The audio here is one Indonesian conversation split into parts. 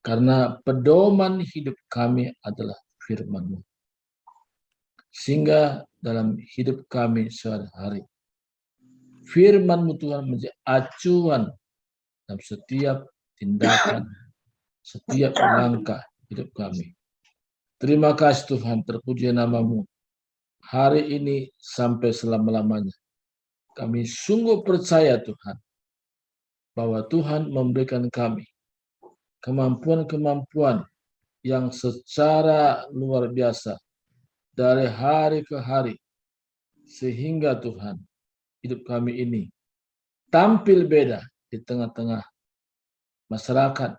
karena pedoman hidup kami adalah firman-Mu. Sehingga dalam hidup kami sehari-hari, firman-Mu Tuhan menjadi acuan dalam setiap tindakan, setiap langkah hidup kami. Terima kasih Tuhan, terpuji nama-Mu. Hari ini sampai selama-lamanya. Kami sungguh percaya Tuhan, bahwa Tuhan memberikan kami kemampuan-kemampuan yang secara luar biasa dari hari ke hari, sehingga Tuhan, hidup kami ini tampil beda di tengah-tengah masyarakat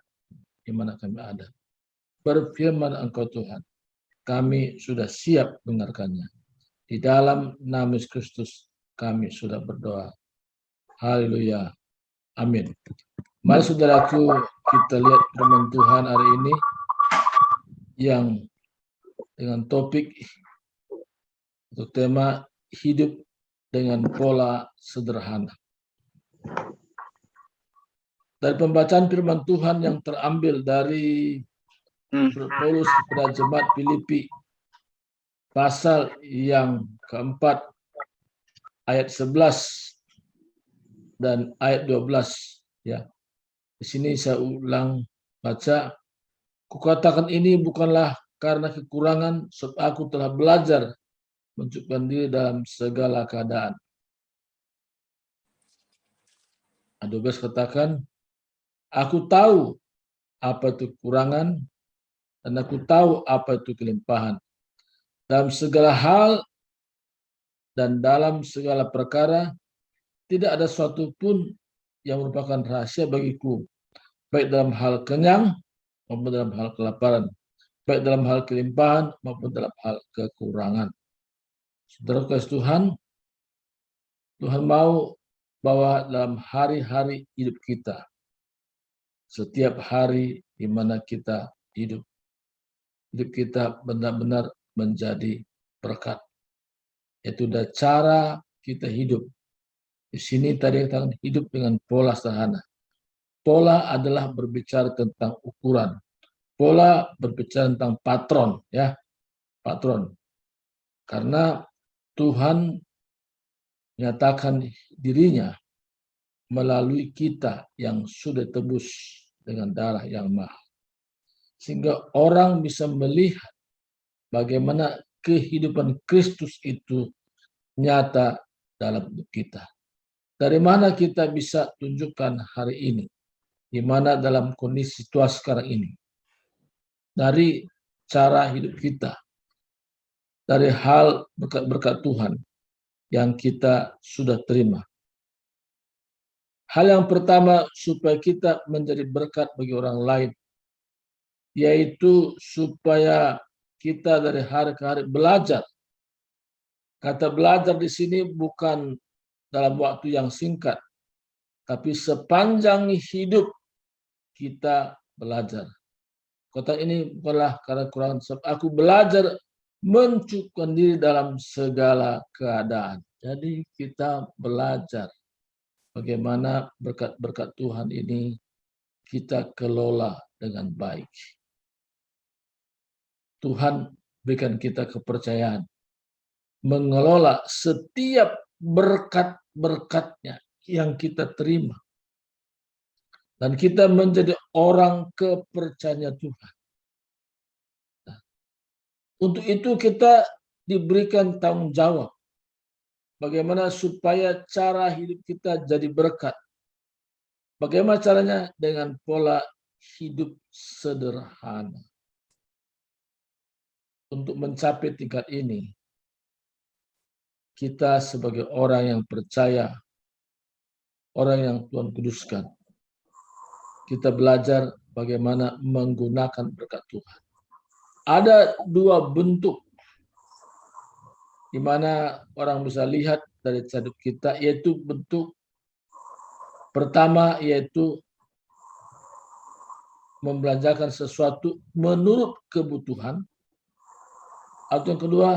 di mana kami ada. Berfirman Engkau Tuhan, kami sudah siap mendengarkannya. Di dalam nama Yesus Kristus kami sudah berdoa. Haleluya. Amin. Mari saudaraku, kita lihat firman Tuhan hari ini yang dengan topik untuk tema hidup dengan pola sederhana. Dari pembacaan firman Tuhan yang terambil dari Paulus kepada jemaat Filipi, pasal yang keempat, ayat 11 dan ayat 12. Ya, di sini saya ulang baca. Kukatakan ini bukanlah karena kekurangan, sebab aku telah belajar menunjukkan diri dalam segala keadaan. 12 katakan, aku tahu apa itu kekurangan, dan aku tahu apa itu kelimpahan. Dalam segala hal dan dalam segala perkara, tidak ada suatu pun yang merupakan rahasia bagiku, baik dalam hal kenyang maupun dalam hal kelaparan, baik dalam hal kelimpahan maupun dalam hal kekurangan. Saudara kasih Tuhan, Tuhan mau bahwa dalam hari-hari hidup kita, setiap hari di mana kita hidup kita benar-benar menjadi berkat. Itu adalah cara kita hidup. Di sini tadi kita hidup dengan pola sederhana. Pola adalah berbicara tentang ukuran. Pola berbicara tentang patron, ya, patron. Karena Tuhan menyatakan dirinya melalui kita yang sudah tebus dengan darah yang mahal. Sehingga orang bisa melihat bagaimana kehidupan Kristus itu nyata dalam hidup kita. Dari mana kita bisa tunjukkan hari ini? Di mana dalam kondisi situasi sekarang ini? Dari cara hidup kita. Dari hal berkat-berkat Tuhan yang kita sudah terima. Hal yang pertama supaya kita menjadi berkat bagi orang lain, yaitu supaya kita dari hari ke hari belajar. Kata belajar di sini bukan dalam waktu yang singkat, tapi sepanjang hidup kita belajar. Kata ini bukanlah karena kurang, sebab aku belajar mencukupkan diri dalam segala keadaan. Jadi kita belajar bagaimana berkat-berkat Tuhan ini kita kelola dengan baik. Tuhan berikan kita kepercayaan mengelola setiap berkat-berkatnya yang kita terima. Dan kita menjadi orang kepercayaan Tuhan. Nah, untuk itu kita diberikan tanggung jawab. Bagaimana supaya cara hidup kita jadi berkat. Bagaimana caranya? Dengan pola hidup sederhana. Untuk mencapai tingkat ini, kita sebagai orang yang percaya, orang yang Tuhan kuduskan, kita belajar bagaimana menggunakan berkat Tuhan. Ada dua bentuk di mana orang bisa lihat dari hidup kita, yaitu bentuk pertama yaitu membelanjakan sesuatu menurut kebutuhan, atau yang kedua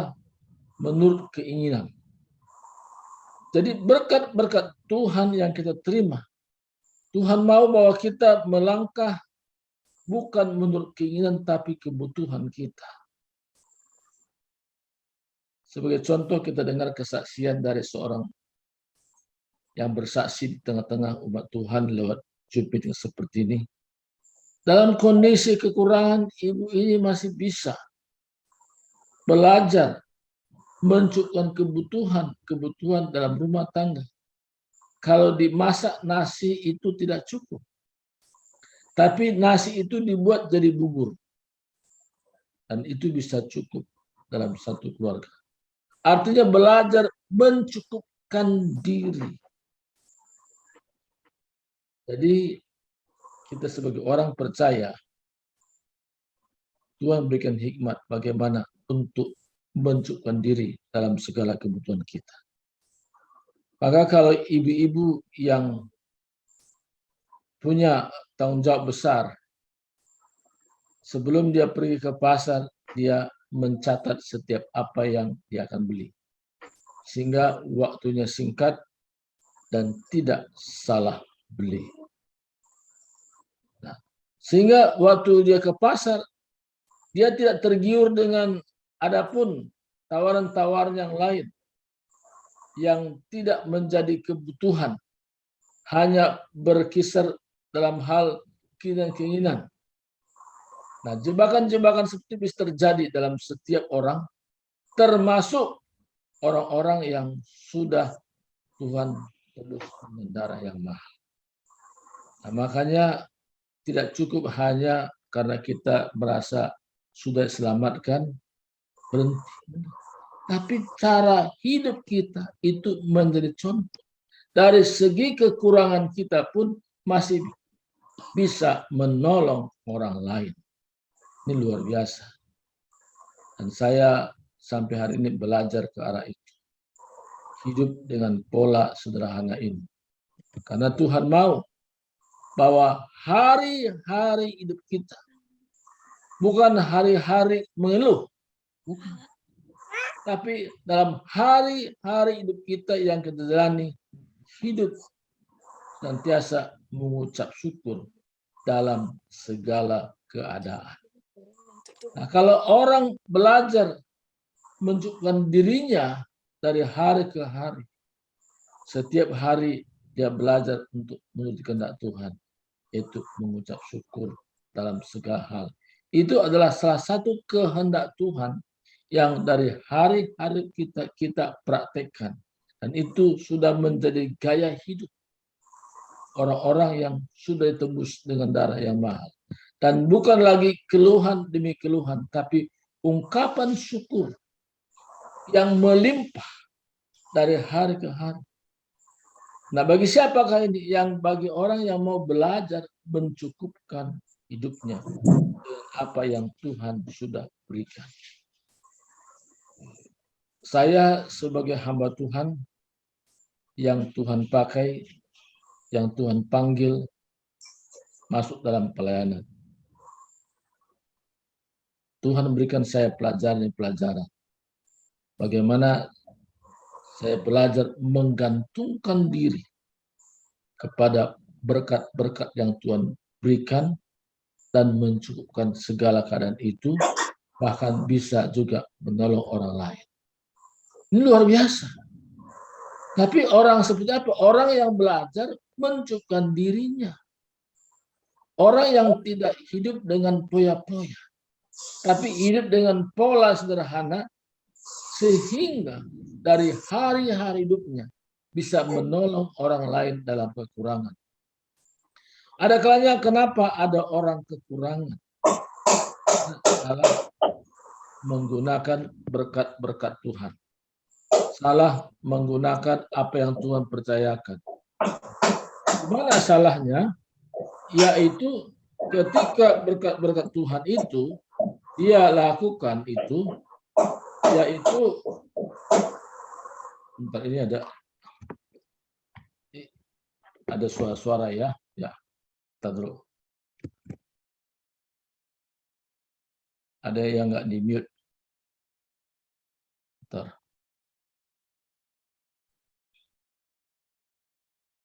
menurut keinginan. Jadi berkat-berkat Tuhan yang kita terima, Tuhan mau bahwa kita melangkah bukan menurut keinginan tapi kebutuhan kita. Sebagai contoh, kita dengar kesaksian dari seorang yang bersaksi di tengah-tengah umat Tuhan lewat Zoom meeting seperti ini. Dalam kondisi kekurangan, ibu ini masih bisa belajar mencukupkan kebutuhan dalam rumah tangga. Kalau dimasak nasi itu tidak cukup. Tapi nasi itu dibuat jadi bubur. Dan itu bisa cukup dalam satu keluarga. Artinya belajar mencukupkan diri. Jadi kita sebagai orang percaya, Tuhan berikan hikmat bagaimana untuk mencukupkan diri dalam segala kebutuhan kita. Maka kalau ibu-ibu yang punya tanggung jawab besar, sebelum dia pergi ke pasar, dia mencatat setiap apa yang dia akan beli. Sehingga waktunya singkat dan tidak salah beli. Nah, sehingga waktu dia ke pasar, dia tidak tergiur dengan adapun tawaran-tawaran yang lain yang tidak menjadi kebutuhan, hanya berkisar dalam hal keinginan-keinginan. Nah, jebakan-jebakan seperti itu bisa terjadi dalam setiap orang, termasuk orang-orang yang sudah Tuhan tebus dengan darah yang mahal. Nah, makanya tidak cukup hanya karena kita merasa sudah diselamatkan, berhenti. Tapi cara hidup kita itu menjadi contoh. Dari segi kekurangan kita pun masih bisa menolong orang lain. Ini luar biasa. Dan saya sampai hari ini belajar ke arah itu. Hidup dengan pola sederhana ini. Karena Tuhan mau bahwa hari-hari hidup kita bukan hari-hari mengeluh. Bukan. Tapi dalam hari-hari hidup kita yang kita jalani, hidup senantiasa mengucap syukur dalam segala keadaan. Nah, kalau orang belajar menunjukkan dirinya dari hari ke hari, setiap hari dia belajar untuk menuju kehendak Tuhan, yaitu mengucap syukur dalam segala hal. Itu adalah salah satu kehendak Tuhan yang dari hari-hari kita praktekkan. Dan itu sudah menjadi gaya hidup orang-orang yang sudah ditebus dengan darah yang mahal. Dan bukan lagi keluhan demi keluhan, tapi ungkapan syukur yang melimpah dari hari ke hari. Nah, bagi siapakah ini? Yang bagi orang yang mau belajar mencukupkan hidupnya dengan apa yang Tuhan sudah berikan. Saya sebagai hamba Tuhan yang Tuhan pakai, yang Tuhan panggil masuk dalam pelayanan. Tuhan memberikan saya pelajaran. Bagaimana saya belajar menggantungkan diri kepada berkat-berkat yang Tuhan berikan dan mencukupkan segala keadaan itu, bahkan bisa juga menolong orang lain. Ini luar biasa. Tapi orang seperti apa? Orang yang belajar mencukupkan dirinya. Orang yang tidak hidup dengan poya-poya, tapi hidup dengan pola sederhana, sehingga dari hari-hari hidupnya bisa menolong orang lain dalam kekurangan. Ada kalanya kenapa ada orang kekurangan? Salah menggunakan berkat-berkat Tuhan. Salah menggunakan apa yang Tuhan percayakan. Gimana salahnya? Yaitu ketika berkat-berkat Tuhan itu dia lakukan itu, yaitu bentar, ini ada suara-suara ya. Kita dulu. Ada yang nggak di mute. Bentar.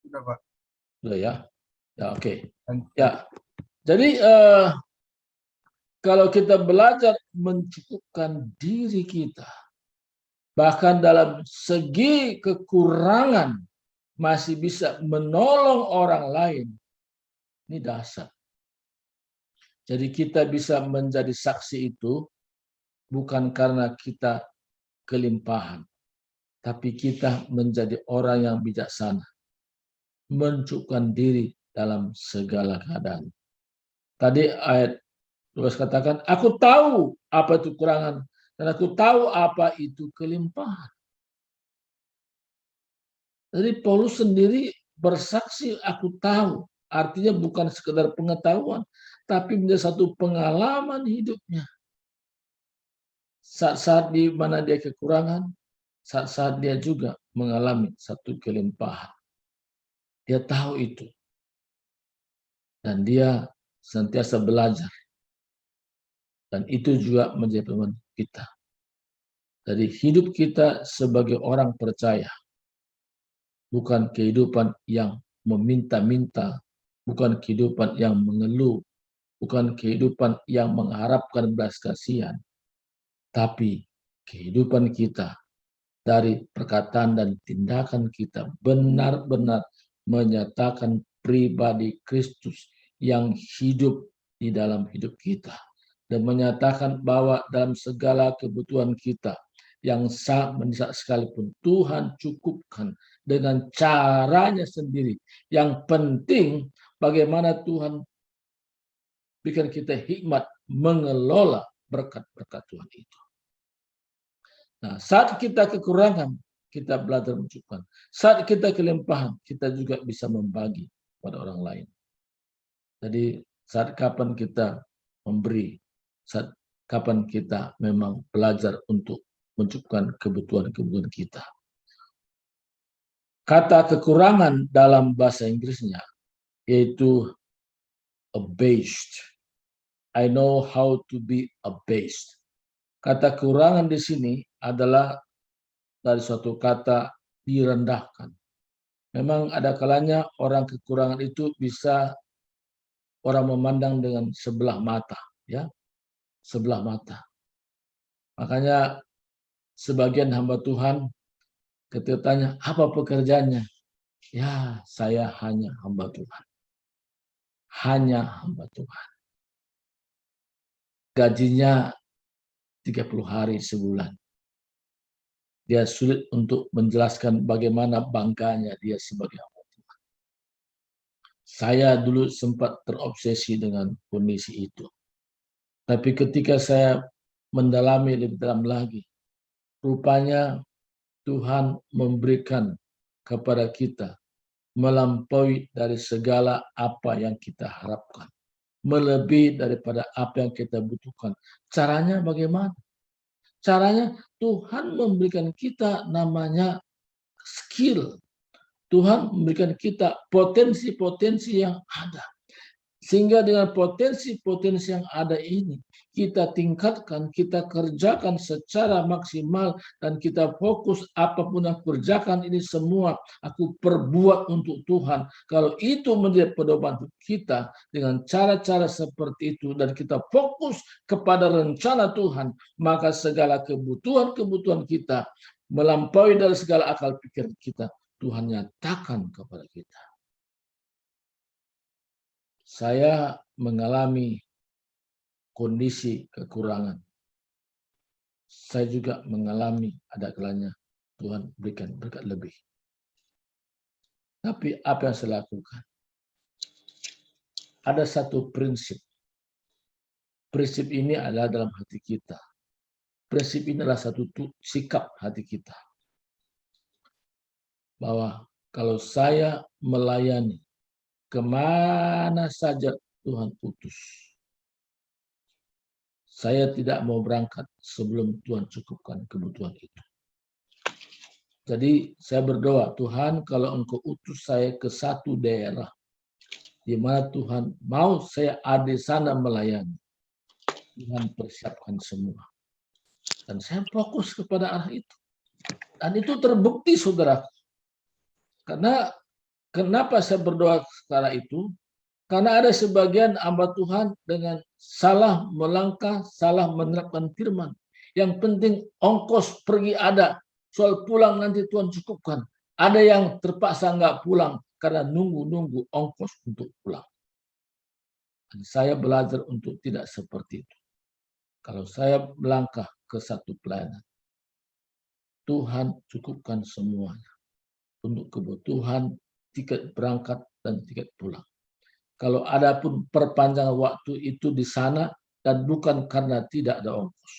Sudah, Pak. Sudah ya. Ya, oke. Ya. Jadi kalau kita belajar mencukupkan diri kita, bahkan dalam segi kekurangan masih bisa menolong orang lain, ini dasar. Jadi kita bisa menjadi saksi itu bukan karena kita kelimpahan, tapi kita menjadi orang yang bijaksana, mencukupkan diri dalam segala keadaan. Tadi ayat 12 katakan, aku tahu apa itu kekurangan dan aku tahu apa itu kelimpahan. Jadi Paulus sendiri bersaksi, aku tahu. Artinya bukan sekedar pengetahuan, tapi menjadi satu pengalaman hidupnya. Saat-saat di mana dia kekurangan, saat-saat dia juga mengalami satu kelimpahan. Dia tahu itu. Dan dia sentiasa belajar. Dan itu juga menjadi pedoman kita. Dari hidup kita sebagai orang percaya, bukan kehidupan yang meminta-minta, bukan kehidupan yang mengeluh, bukan kehidupan yang mengharapkan belas kasihan, tapi kehidupan kita dari perkataan dan tindakan kita benar-benar menyatakan pribadi Kristus yang hidup di dalam hidup kita dan menyatakan bahwa dalam segala kebutuhan kita yang sangat mendesak sekalipun Tuhan cukupkan dengan caranya sendiri. Yang penting bagaimana Tuhan berikan kita hikmat mengelola berkat-berkat Tuhan itu. Nah, saat kita kekurangan, kita belajar mencukupkan. Saat kita kelimpahan, kita juga bisa membagi pada orang lain. Jadi saat kapan kita memberi, saat kapan kita memang belajar untuk mencukupkan kebutuhan-kebutuhan kita. Kata kekurangan dalam bahasa Inggrisnya yaitu abased. I know how to be abased. Kata kekurangan di sini adalah dari suatu kata direndahkan. Memang ada kalanya orang kekurangan itu bisa orang memandang dengan sebelah mata, ya, sebelah mata. Makanya sebagian hamba Tuhan ketika tanya apa pekerjaannya, ya saya hanya hamba Tuhan, hanya hamba Tuhan. Gajinya 30 hari sebulan. Dia sulit untuk menjelaskan bagaimana bangkanya dia sebagai hamba Tuhan. Saya dulu sempat terobsesi dengan kondisi itu. Tapi ketika saya mendalami lebih dalam lagi, rupanya Tuhan memberikan kepada kita melampaui dari segala apa yang kita harapkan. Melebihi daripada apa yang kita butuhkan. Caranya bagaimana? Caranya Tuhan memberikan kita namanya skill. Tuhan memberikan kita potensi-potensi yang ada. Sehingga dengan potensi-potensi yang ada ini, kita tingkatkan, kita kerjakan secara maksimal, dan kita fokus apapun yang kerjakan ini semua, aku perbuat untuk Tuhan. Kalau itu menjadi pedoman kita dengan cara-cara seperti itu, dan kita fokus kepada rencana Tuhan, maka segala kebutuhan-kebutuhan kita, melampaui dari segala akal pikir kita, Tuhan nyatakan kepada kita. Saya mengalami kondisi kekurangan. Saya juga mengalami ada kalanya Tuhan berikan berkat lebih. Tapi apa yang saya lakukan? Ada satu prinsip. Prinsip ini adalah dalam hati kita. Prinsip ini adalah satu sikap hati kita. Bahwa kalau saya melayani kemana saja Tuhan utus, saya tidak mau berangkat sebelum Tuhan cukupkan kebutuhan itu. Jadi saya berdoa, Tuhan kalau Engkau utus saya ke satu daerah, di mana Tuhan mau saya ada di sana melayani, Tuhan persiapkan semua. Dan saya fokus kepada arah itu. Dan itu terbukti, saudara. Karena kenapa saya berdoa secara itu? Karena ada sebagian hamba Tuhan dengan salah melangkah, salah menerapkan firman. Yang penting ongkos pergi ada, soal pulang nanti Tuhan cukupkan. Ada yang terpaksa nggak pulang karena nunggu-nunggu ongkos untuk pulang. Dan saya belajar untuk tidak seperti itu. Kalau saya melangkah ke satu pelayanan, Tuhan cukupkan semuanya untuk kebutuhan tiket berangkat dan tiket pulang. Kalau ada pun perpanjangan waktu itu di sana dan bukan karena tidak ada ongkos.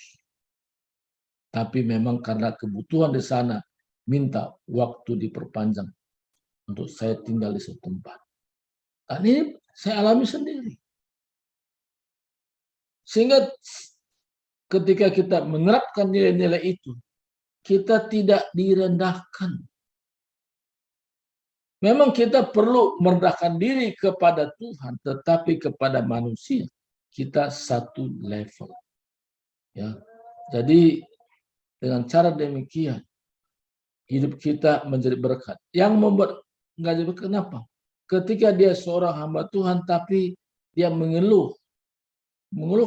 Tapi memang karena kebutuhan di sana minta waktu diperpanjang untuk saya tinggal di setempat. Dan ini saya alami sendiri. Sehingga ketika kita menerapkan nilai-nilai itu, kita tidak direndahkan. Memang kita perlu merendahkan diri kepada Tuhan, tetapi kepada manusia kita satu level. Ya, jadi dengan cara demikian hidup kita menjadi berkat. Yang membuat nggak jadi berkat, kenapa? Ketika dia seorang hamba Tuhan, tapi dia mengeluh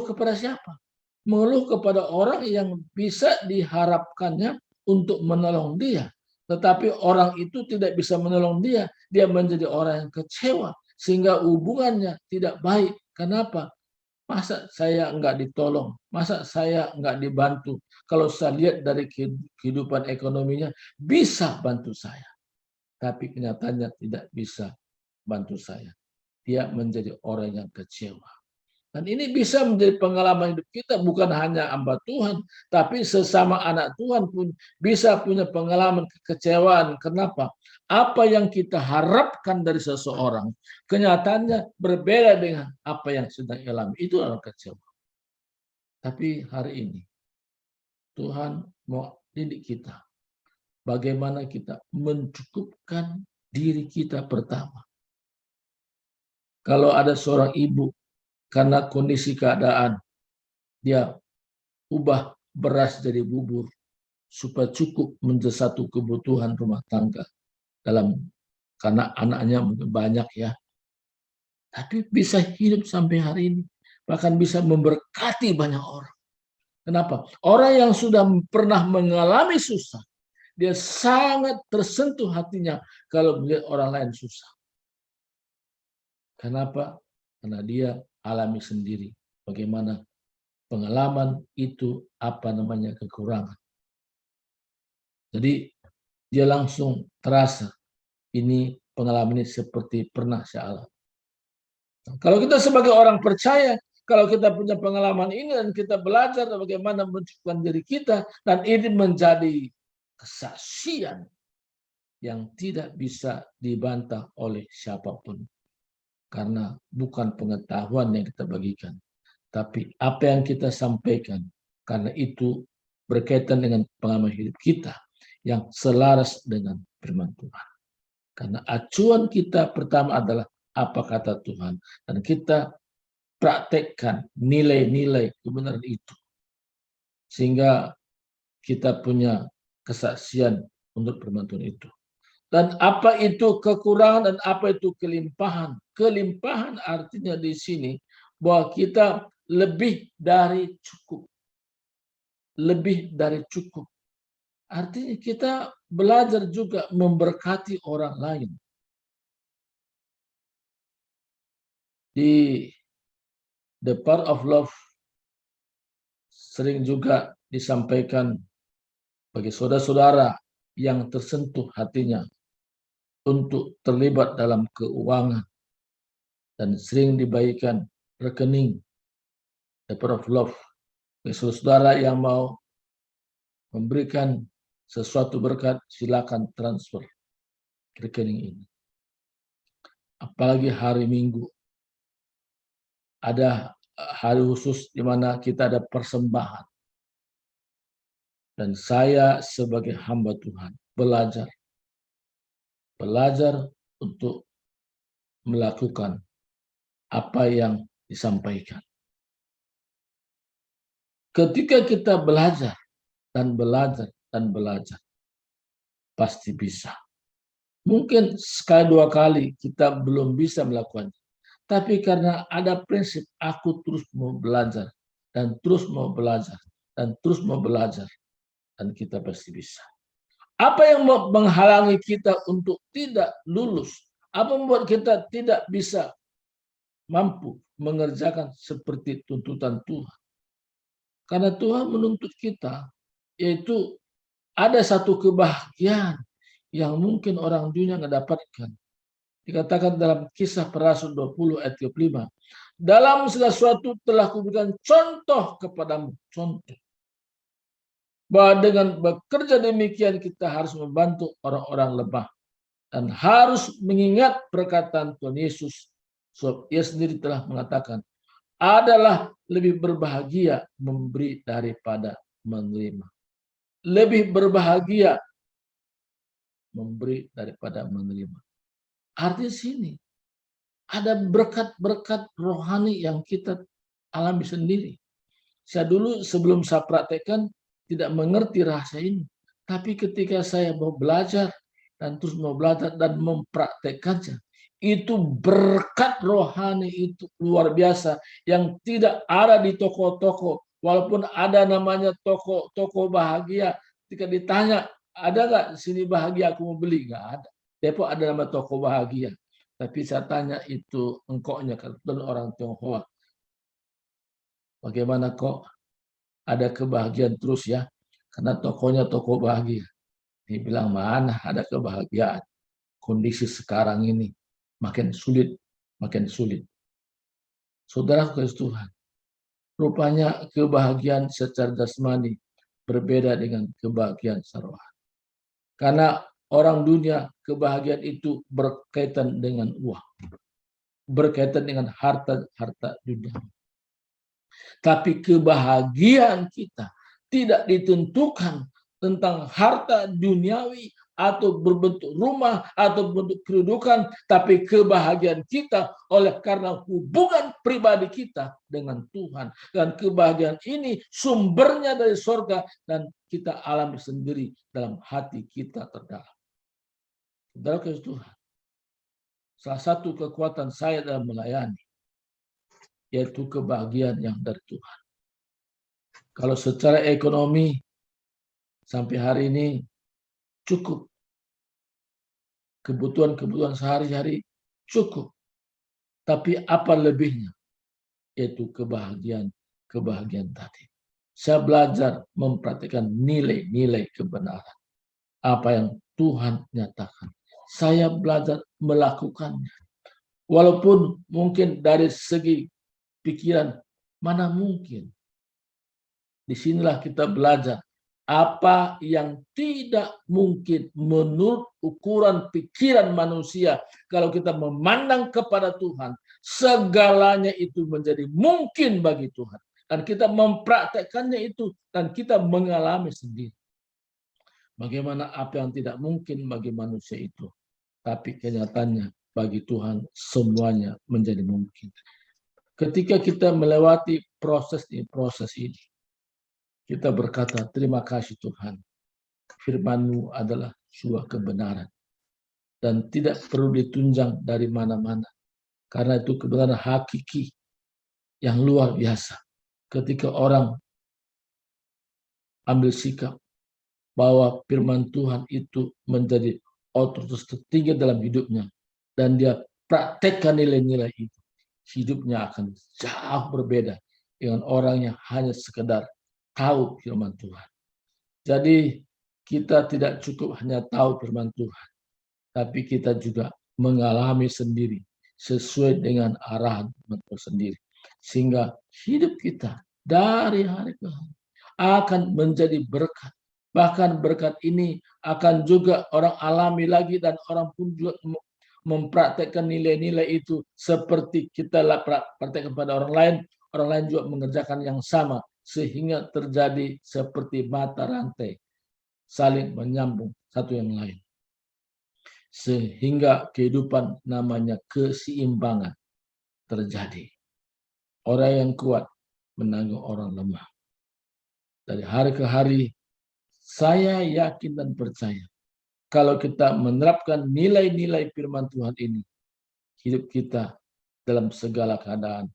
kepada siapa? Mengeluh kepada orang yang bisa diharapkannya untuk menolong dia. Tetapi orang itu tidak bisa menolong dia. Dia menjadi orang yang kecewa. Sehingga hubungannya tidak baik. Kenapa? Masa saya nggak ditolong? Masa saya nggak dibantu? Kalau saya lihat dari kehidupan ekonominya, bisa bantu saya. Tapi kenyataannya tidak bisa bantu saya. Dia menjadi orang yang kecewa. Dan ini bisa menjadi pengalaman hidup kita, bukan hanya hamba Tuhan, tapi sesama anak Tuhan pun bisa punya pengalaman kekecewaan. Kenapa? Apa yang kita harapkan dari seseorang, kenyataannya berbeda dengan apa yang sedang alami. Itu adalah kecewa. Tapi hari ini, Tuhan mau didik kita. Bagaimana kita mencukupkan diri kita pertama. Kalau ada seorang ibu, karena kondisi keadaan, dia ubah beras jadi bubur supaya cukup menjadi satu kebutuhan rumah tangga karena anaknya mungkin banyak ya, tapi bisa hidup sampai hari ini, bahkan bisa memberkati banyak orang. Kenapa? Orang yang sudah pernah mengalami susah, dia sangat tersentuh hatinya kalau melihat orang lain susah. Kenapa? Karena dia alami sendiri bagaimana pengalaman itu kekurangan. Jadi dia langsung terasa ini pengalaman ini seperti pernah saya alami. Kalau kita sebagai orang percaya, kalau kita punya pengalaman ini dan kita belajar bagaimana mencukupkan diri kita, dan ini menjadi kesaksian yang tidak bisa dibantah oleh siapapun. Karena bukan pengetahuan yang kita bagikan, tapi apa yang kita sampaikan, karena itu berkaitan dengan pengalaman hidup kita yang selaras dengan firman Tuhan. Karena acuan kita pertama adalah apa kata Tuhan, dan kita praktekkan nilai-nilai kebenaran itu, sehingga kita punya kesaksian untuk firman Tuhan itu. Dan apa itu kekurangan dan apa itu kelimpahan? Kelimpahan artinya di sini bahwa kita lebih dari cukup. Lebih dari cukup. Artinya kita belajar juga memberkati orang lain. Di The Power of Love sering juga disampaikan bagi saudara-saudara yang tersentuh hatinya untuk terlibat dalam keuangan dan sering dibagikan rekening The Power of Love bagi saudara yang mau memberikan sesuatu berkat, silakan transfer rekening ini. Apalagi hari Minggu, ada hari khusus di mana kita ada persembahan. Dan saya sebagai hamba Tuhan belajar untuk melakukan apa yang disampaikan. Ketika kita belajar, pasti bisa. Mungkin sekali dua kali kita belum bisa melakukannya. Tapi karena ada prinsip, aku terus mau belajar, dan terus mau belajar, dan terus mau belajar, dan kita pasti bisa. Apa yang menghalangi kita untuk tidak lulus? Apa membuat kita tidak bisa mampu mengerjakan seperti tuntutan Tuhan? Karena Tuhan menuntut kita, yaitu ada satu kebahagiaan yang mungkin orang dunia nggak dapatkan. Dikatakan dalam Kisah Para Rasul 20 ayat 35. Dalam segala sesuatu telah kuberikan contoh kepadamu. Contoh. Bahwa dengan bekerja demikian kita harus membantu orang-orang lemah. Dan harus mengingat perkataan Tuhan Yesus. Sebab ia sendiri telah mengatakan, adalah lebih berbahagia memberi daripada menerima. Lebih berbahagia memberi daripada menerima. Artinya sini, ada berkat-berkat rohani yang kita alami sendiri. Saya dulu sebelum saya praktekkan tidak mengerti rahasia ini. Tapi ketika saya mau belajar dan terus mau belajar dan mempraktekannya, itu berkat rohani itu luar biasa yang tidak ada di toko-toko. Walaupun ada namanya toko bahagia, ketika ditanya, ada nggak sini bahagia aku mau beli? Nggak ada. Depok ada nama toko bahagia. Tapi saya tanya itu engkoknya kan orang Tionghoa. Bagaimana kok ada kebahagiaan terus ya? Karena tokonya toko bahagia. Dia bilang mana ada kebahagiaan. Kondisi sekarang ini makin sulit, makin sulit. Saudara Kristus Tuhan, rupanya kebahagiaan secara jasmani berbeda dengan kebahagiaan secara rohani. Karena orang dunia kebahagiaan itu berkaitan dengan uang, berkaitan dengan harta dunia. Tapi kebahagiaan kita tidak ditentukan tentang harta duniawi atau berbentuk rumah atau bentuk kedudukan, tapi kebahagiaan kita oleh karena hubungan pribadi kita dengan Tuhan. Dan kebahagiaan ini sumbernya dari surga dan kita alami sendiri dalam hati kita terdalam. Saudara Tuhan, salah satu kekuatan saya dalam melayani yaitu kebahagiaan yang dari Tuhan. Kalau secara ekonomi sampai hari ini cukup. Kebutuhan-kebutuhan sehari-hari cukup. Tapi apa lebihnya? Yaitu kebahagiaan tadi. Saya belajar mempraktikkan nilai-nilai kebenaran. Apa yang Tuhan nyatakan. Saya belajar melakukannya. Walaupun mungkin dari segi pikiran, mana mungkin. Disinilah kita belajar apa yang tidak mungkin menurut ukuran pikiran manusia. Kalau kita memandang kepada Tuhan, segalanya itu menjadi mungkin bagi Tuhan. Dan kita mempraktekkannya itu dan kita mengalami sendiri. Bagaimana apa yang tidak mungkin bagi manusia itu. Tapi kenyataannya bagi Tuhan semuanya menjadi mungkin. Ketika kita melewati proses ini, kita berkata, terima kasih Tuhan. Firman-Mu adalah sebuah kebenaran. Dan tidak perlu ditunjang dari mana-mana. Karena itu kebenaran hakiki yang luar biasa. Ketika orang ambil sikap bahwa firman Tuhan itu menjadi otoritas tertinggi dalam hidupnya. Dan dia praktekkan nilai-nilai itu. Hidupnya akan jauh berbeda dengan orang yang hanya sekedar tahu firman Tuhan. Jadi kita tidak cukup hanya tahu firman Tuhan, tapi kita juga mengalami sendiri sesuai dengan arahan Tuhan sendiri. Sehingga hidup kita dari hari ke hari akan menjadi berkat. Bahkan berkat ini akan juga orang alami lagi dan orang pun juga mempraktekkan nilai-nilai itu seperti kita praktekkan pada orang lain juga mengerjakan yang sama sehingga terjadi seperti mata rantai saling menyambung satu yang lain sehingga kehidupan namanya keseimbangan terjadi. Orang yang kuat menanggung orang lemah. Dari hari ke hari saya yakin dan percaya kalau kita menerapkan nilai-nilai firman Tuhan ini, hidup kita dalam segala keadaan,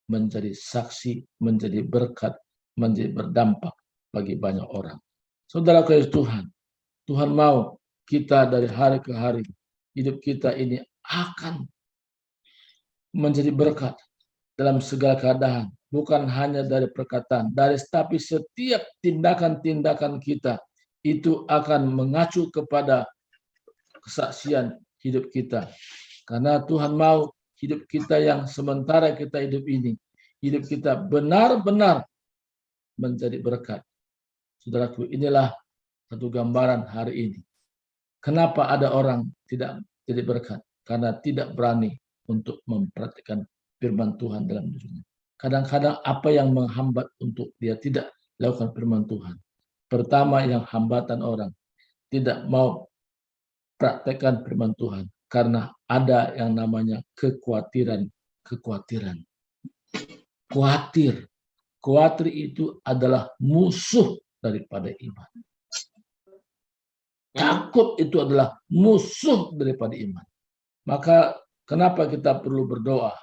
menjadi saksi, menjadi berkat, menjadi berdampak bagi banyak orang. Saudara kasih Tuhan, Tuhan mau kita dari hari ke hari, hidup kita ini akan menjadi berkat dalam segala keadaan, bukan hanya dari perkataan, tapi setiap tindakan-tindakan kita itu akan mengacu kepada kesaksian hidup kita. Karena Tuhan mau hidup kita yang sementara kita hidup ini, hidup kita benar-benar menjadi berkat. Saudaraku, inilah satu gambaran hari ini. Kenapa ada orang tidak jadi berkat? Karena tidak berani untuk mempraktikkan firman Tuhan dalam dirinya. Kadang-kadang apa yang menghambat untuk dia tidak lakukan firman Tuhan? Pertama, yang hambatan orang tidak mau praktekkan firman Tuhan karena ada yang namanya kekhawatiran. Khawatir itu adalah musuh daripada iman. Takut itu adalah musuh daripada iman. Maka kenapa kita perlu berdoa?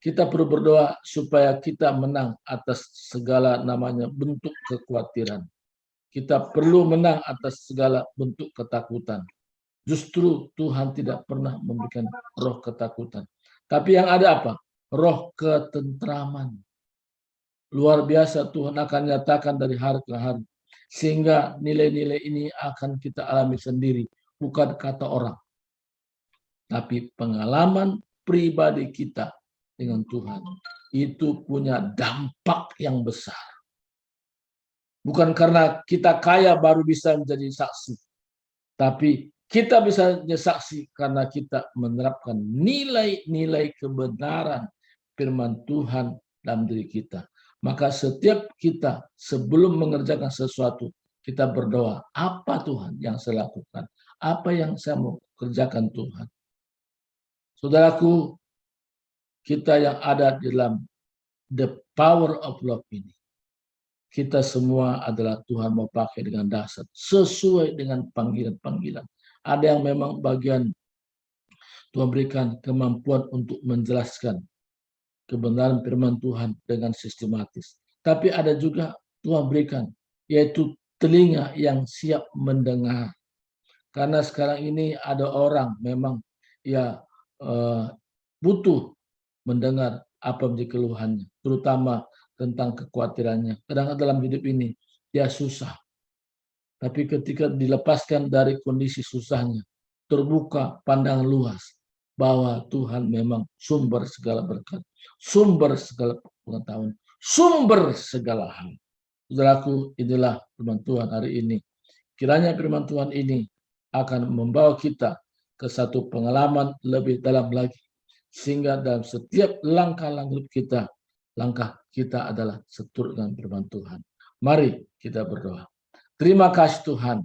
Kita perlu berdoa supaya kita menang atas segala namanya bentuk kekhawatiran. Kita perlu menang atas segala bentuk ketakutan. Justru Tuhan tidak pernah memberikan roh ketakutan. Tapi yang ada apa? Roh ketentraman. Luar biasa Tuhan akan nyatakan dari hari ke hari. Sehingga nilai-nilai ini akan kita alami sendiri. Bukan kata orang. Tapi pengalaman pribadi kita dengan Tuhan. Itu punya dampak yang besar. Bukan karena kita kaya baru bisa menjadi saksi. Tapi kita bisa menjadi saksi karena kita menerapkan nilai-nilai kebenaran firman Tuhan dalam diri kita. Maka setiap kita sebelum mengerjakan sesuatu, kita berdoa, apa Tuhan yang saya lakukan? Apa yang saya mau kerjakan Tuhan? Saudaraku, kita yang ada di dalam the power of love ini, kita semua adalah Tuhan mau pakai dengan dasar, sesuai dengan panggilan-panggilan. Ada yang memang bagian Tuhan berikan kemampuan untuk menjelaskan kebenaran firman Tuhan dengan sistematis. Tapi ada juga Tuhan berikan, yaitu telinga yang siap mendengar. Karena sekarang ini ada orang memang butuh mendengar apa menjadi keluhannya, terutama tentang kekhawatirannya. Kadang dalam hidup ini dia susah. Tapi ketika dilepaskan dari kondisi susahnya, terbuka pandangan luas bahwa Tuhan memang sumber segala berkat, sumber segala pengetahuan, sumber segala hal. Saudaraku, inilah firman Tuhan hari ini. Kiranya firman Tuhan ini akan membawa kita ke satu pengalaman lebih dalam lagi. Sehingga dalam setiap langkah-langkah kita, langkah kita adalah seturut dengan firman Tuhan. Mari kita berdoa. Terima kasih Tuhan,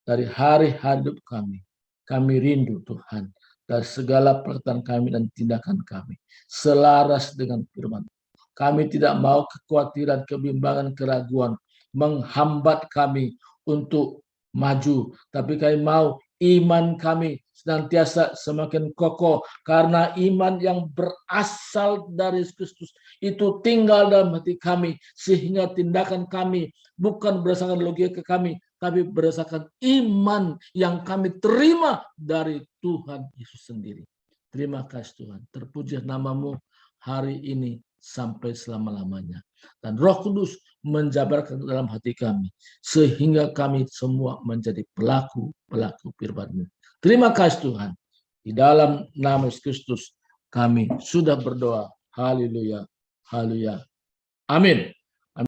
dari hari hidup kami. Kami rindu Tuhan, dari segala perkataan kami dan tindakan kami. Selaras dengan firman. Kami tidak mau kekhawatiran, kebimbangan, keraguan menghambat kami untuk maju. Tapi kami mau iman kami senantiasa semakin kokoh. Karena iman yang berasal dari Kristus itu tinggal dalam hati kami. Sehingga tindakan kami bukan berdasarkan logika kami, tapi berdasarkan iman yang kami terima dari Tuhan Yesus sendiri. Terima kasih Tuhan. Terpuji namamu hari ini sampai selama-lamanya. Dan Roh Kudus menjabarkan dalam hati kami. Sehingga kami semua menjadi pelaku-pelaku firman-Mu. Terima kasih Tuhan. Di dalam nama Yesus Kristus kami sudah berdoa. Haleluya. Haleluya. Amin.